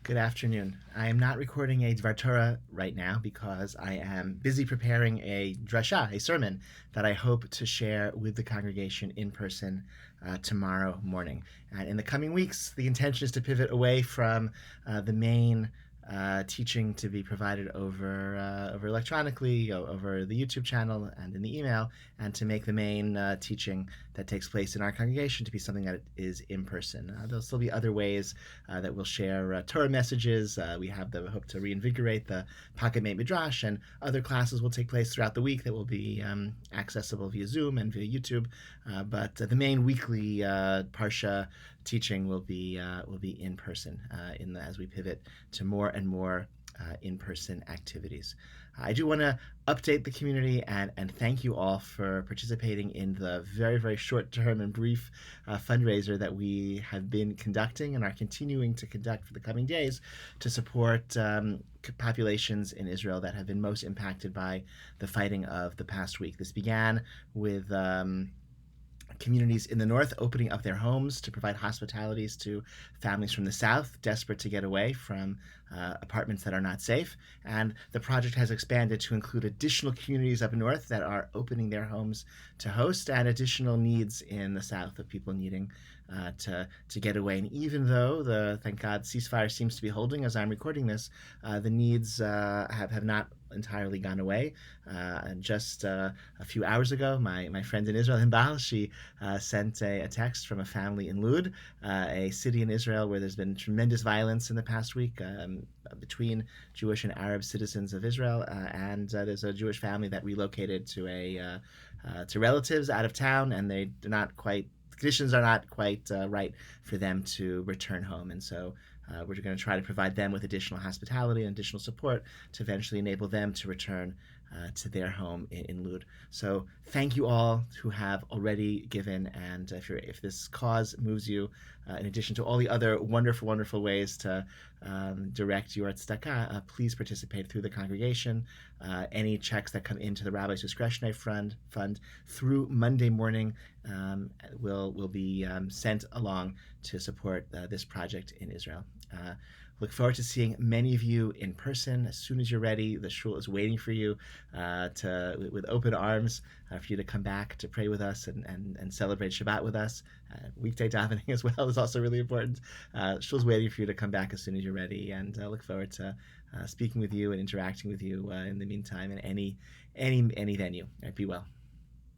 Good afternoon. I am not recording a Dvar Torah right now because I am busy preparing a drasha, a sermon, that I hope to share with the congregation in person tomorrow morning. And in the coming weeks, the intention is to pivot away from the main teaching to be provided over electronically, over the YouTube channel and in the email, and to make the main teaching that takes place in our congregation to be something that is in person. There'll still be other ways that we'll share Torah messages. We have the hope to reinvigorate the Pocket Mate Midrash, and other classes will take place throughout the week that will be accessible via Zoom and via YouTube. But the main weekly Parsha teaching will be in person as we pivot to more and more in-person activities. I do want to update the community and thank you all for participating in the very, very short-term and brief fundraiser that we have been conducting and are continuing to conduct for the coming days to support populations in Israel that have been most impacted by the fighting of the past week. This began with communities in the north opening up their homes to provide hospitalities to families from the south desperate to get away from apartments that are not safe. And the project has expanded to include additional communities up north that are opening their homes to host, and additional needs in the south of people needing to get away. And even though thank God, ceasefire seems to be holding as I'm recording this, the needs have not entirely gone away. And just a few hours ago, my friend in Israel, Himbal, she sent a text from a family in Lud, a city in Israel where there's been tremendous violence in the past week between Jewish and Arab citizens of Israel, and there's a Jewish family that relocated to relatives out of town, and the conditions are not quite right for them to return home. And so we're going to try to provide them with additional hospitality and additional support to eventually enable them to return to their home in Lud. So thank you all who have already given, and if this cause moves you, in addition to all the other wonderful, wonderful ways to direct your tzedakah, please participate through the congregation. Any checks that come into the Rabbi's Discretionary Fund through Monday morning will be sent along to support this project in Israel. Look forward to seeing many of you in person as soon as you're ready. The shul is waiting for you with open arms for you to come back to pray with us and celebrate Shabbat with us. Weekday davening as well is also really important. Shul's waiting for you to come back as soon as you're ready, and look forward to speaking with you and interacting with you in the meantime in any venue. All right, be well.